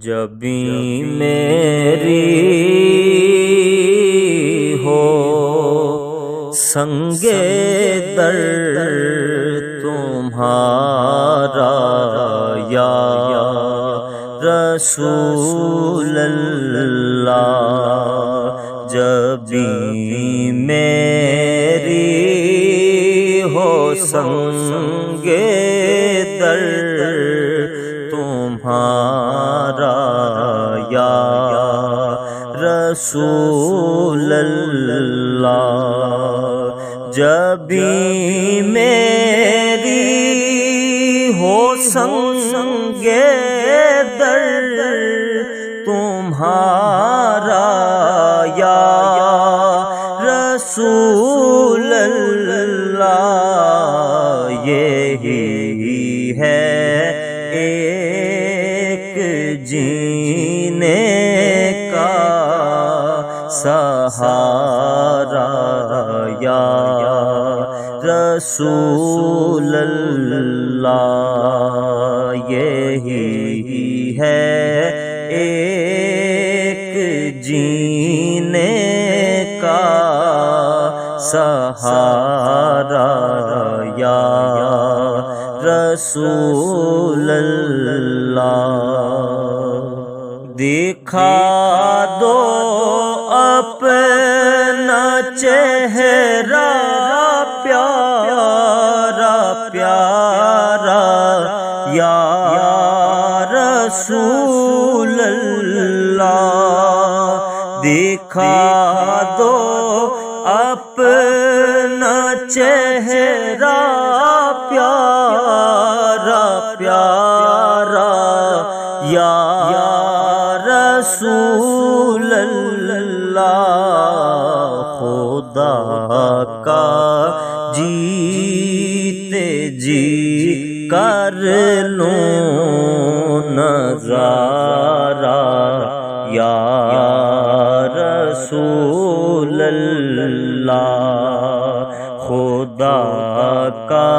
جب بھی میری ہو سنگے در تمہارا یا رسول اللہ، جب بھی میری ہو سنگے در تمہارا یا رسول اللہ، جب بھی میری ہو سنگے در تمہارا یا رسول اللہ، یہی ہے ایک جینے کا سہارا یا رسول اللہ، یہی ہے ایک جینے کا سہارا یا رسول اللہ، دکھا دو اپنا چہرہ پیارا پیارا یا رسول اللہ، دکھا دو اپنا چہرہ پیارا پیارا یا رسول اللہ، خدا کا جیتے جی کر لوں نظارہ یا رسول اللہ، خدا کا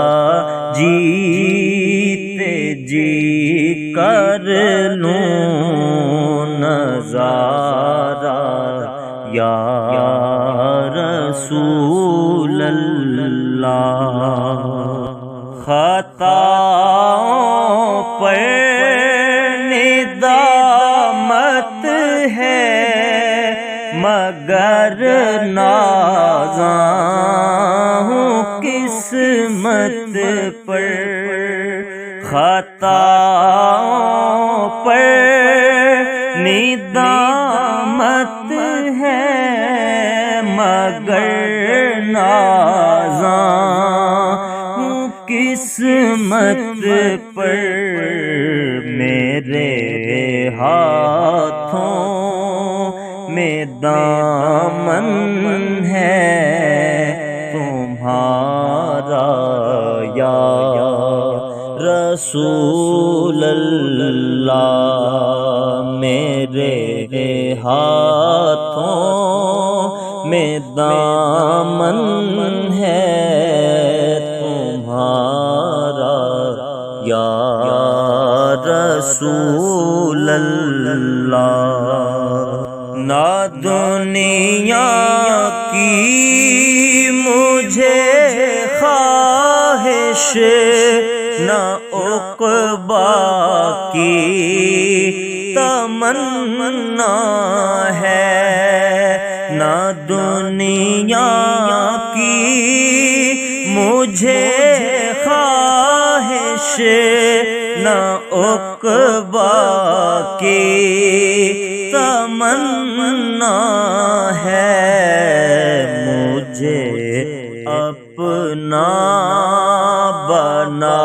جیتے جی کر لوں نظارہ یا رسول اللہ، خطاؤں پر ندامت ہے مگر نازاں ہوں قسمت پر، خطاؤں پر ندامت ہے مگر نازاں ہوں قسمت پر، میرے ہاتھوں میں دامن ہے تمہارا یا رسول اللہ، میرے ہاتھوں میں دامن ہے تمہارا یا رسول اللہ، نہ دنیا کی مجھے خواہش نہ عقبیٰ کی تمنا ہے، نہ دنیا کی مجھے خواہش نہ عقبیٰ کی تمنا ہے، مجھے اپنا بنا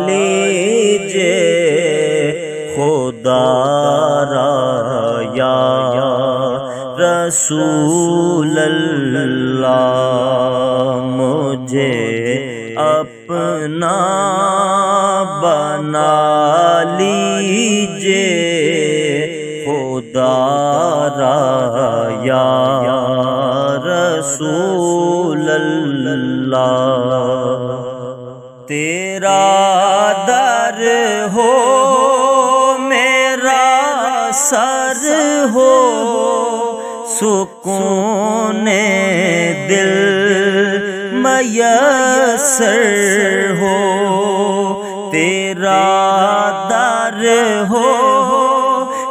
لیجئے خدا را یا رسول اللہ، مجھے اپنا بنا لیجئے خدا را یا رسول اللہ، تیرا در ہو میرا سر ہو سکون دل میسر ہو تیرا در ہو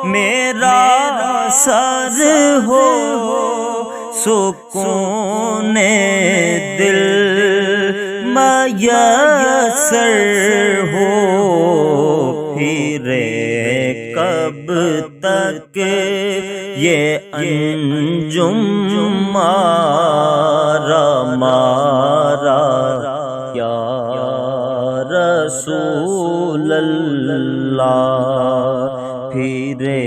میرا سر ہو سکون دل میسر ہو پھرے کب تک یہ انجم مارا یا رسول اللہ پھرے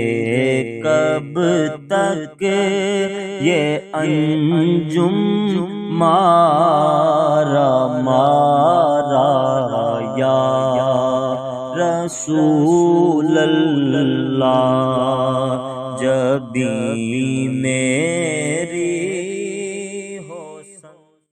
کب تک یہ انجم مارا یا رسول اللہ جبیں میری